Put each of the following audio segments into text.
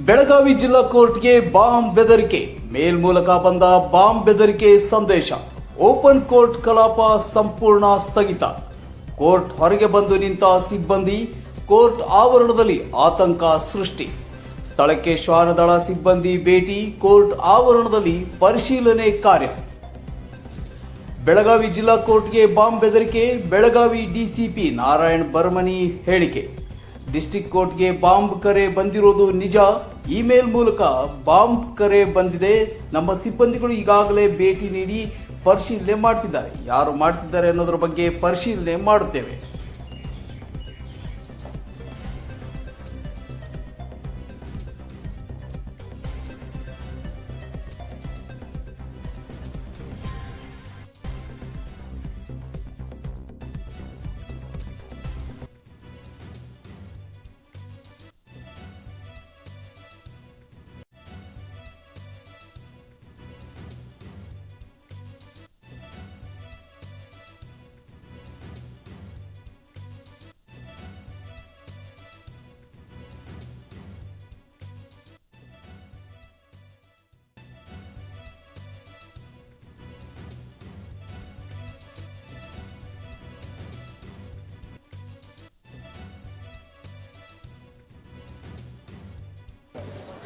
ಬೆಳಗಾವಿ ಜಿಲ್ಲಾ ಕೋರ್ಟ್ಗೆ ಬಾಂಬ್ ಬೆದರಿಕೆ. ಮೇಲ್ ಮೂಲಕ ಬಂದ ಬಾಂಬ್ ಬೆದರಿಕೆ ಸಂದೇಶ. ಓಪನ್ ಕೋರ್ಟ್ ಕಲಾಪ ಸಂಪೂರ್ಣ ಸ್ಥಗಿತ. ಕೋರ್ಟ್ ಹೊರಗೆ ಬಂದು ನಿಂತ ಸಿಬ್ಬಂದಿ, ಕೋರ್ಟ್ ಆವರಣದಲ್ಲಿ ಆತಂಕ ಸೃಷ್ಟಿ. ಸ್ಥಳಕ್ಕೆ ಶ್ವಾನದಳ ಸಿಬ್ಬಂದಿ ಭೇಟಿ, ಕೋರ್ಟ್ ಆವರಣದಲ್ಲಿ ಪರಿಶೀಲನೆ ಕಾರ್ಯ. ಬೆಳಗಾವಿ ಜಿಲ್ಲಾ ಕೋರ್ಟ್ಗೆ ಬಾಂಬ್ ಬೆದರಿಕೆ. ಬೆಳಗಾವಿ ಡಿಸಿಪಿ ನಾರಾಯಣ್ ಬರ್ಮನಿ ಹೇಳಿಕೆ. ಡಿಸ್ಟ್ರಿಕ್ಟ್ ಕೋರ್ಟ್ಗೆ ಬಾಂಬ್ ಕರೆ ಬಂದಿರೋದು ನಿಜ. ಇಮೇಲ್ ಮೂಲಕ ಬಾಂಬ್ ಕರೆ ಬಂದಿದೆ. ನಮ್ಮ ಸಿಬ್ಬಂದಿಗಳು ಈಗಾಗಲೇ ಭೇಟಿ ನೀಡಿ ಪರಿಶೀಲನೆ ಮಾಡ್ತಿದ್ದಾರೆ. ಯಾರು ಮಾಡ್ತಿದ್ದಾರೆ ಅನ್ನೋದ್ರ ಬಗ್ಗೆ ಪರಿಶೀಲನೆ ಮಾಡುತ್ತೇವೆ.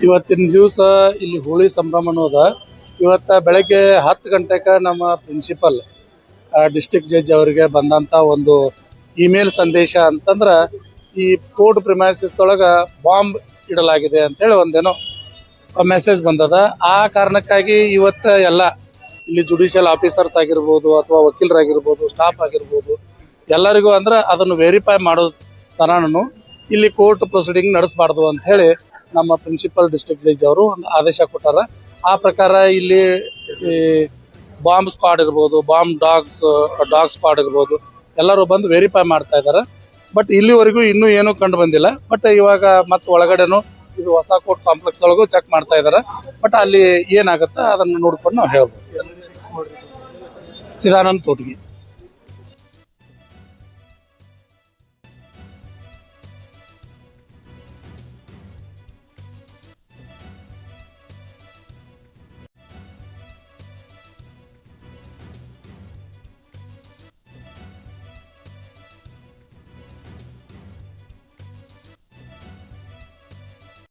ಇವತ್ತಿನ ದಿವಸ ಇಲ್ಲಿ ಹೋಳಿ ಸಂಭ್ರಮ ಅನ್ನೋದ. ಇವತ್ತು ಬೆಳಗ್ಗೆ 10 ಗಂಟೆಗೆ ನಮ್ಮ ಪ್ರಿನ್ಸಿಪಲ್ ಡಿಸ್ಟ್ರಿಕ್ಟ್ ಜಡ್ಜ್ ಅವರಿಗೆ ಬಂದಂಥ ಒಂದು ಇಮೇಲ್ ಸಂದೇಶ ಅಂತಂದ್ರೆ, ಈ ಕೋರ್ಟ್ ಪ್ರಿಮೈಸಸ್ದೊಳಗೆ ಬಾಂಬ್ ಇಡಲಾಗಿದೆ ಅಂತೇಳಿ ಒಂದೇನೋ ಮೆಸೇಜ್ ಬಂದದ. ಆ ಕಾರಣಕ್ಕಾಗಿ ಇವತ್ತು ಎಲ್ಲ ಇಲ್ಲಿ ಜುಡಿಷಿಯಲ್ ಆಫೀಸರ್ಸ್ ಆಗಿರ್ಬೋದು ಅಥವಾ ವಕೀಲರಾಗಿರ್ಬೋದು, ಸ್ಟಾಫ್ ಆಗಿರ್ಬೋದು, ಎಲ್ಲರಿಗೂ ಅಂದ್ರೆ ಅದನ್ನು ವೆರಿಫೈ ಮಾಡೋ ತನೂ ಇಲ್ಲಿ ಕೋರ್ಟ್ ಪ್ರೊಸೀಡಿಂಗ್ ನಡೆಸಬಾರ್ದು ಅಂತ ಹೇಳಿ ನಮ್ಮ ಪ್ರಿನ್ಸಿಪಲ್ ಡಿಸ್ಟ್ರಿಕ್ಟ್ ಜಡ್ಜ್ ಅವರು ಒಂದು ಆದೇಶ ಕೊಟ್ಟಾರ. ಆ ಪ್ರಕಾರ ಇಲ್ಲಿ ಬಾಂಬ್ ಸ್ಕ್ವಾಡ್ ಇರ್ಬೋದು, ಡಾಗ್ ಸ್ಕ್ವಾಡ್ ಇರ್ಬೋದು, ಎಲ್ಲರೂ ಬಂದು ವೆರಿಫೈ ಮಾಡ್ತಾ ಇದ್ದಾರೆ. ಬಟ್ ಇಲ್ಲಿವರೆಗೂ ಇನ್ನೂ ಏನೂ ಕಂಡು ಬಂದಿಲ್ಲ. ಬಟ್ ಇವಾಗ ಮತ್ತೆ ಒಳಗಡೆನೂ ಇದು ಹೊಸ ಕೋರ್ಟ್ ಕಾಂಪ್ಲೆಕ್ಸ್ ಒಳಗೂ ಚೆಕ್ ಮಾಡ್ತಾ ಇದ್ದಾರೆ. ಬಟ್ ಅಲ್ಲಿ ಏನಾಗುತ್ತೆ ಅದನ್ನು ನೋಡ್ಕೊಂಡು ನಾವು ಹೇಳ್ಬೋದು. ಚಿದಾನಂದ ತೋಟಗಿ.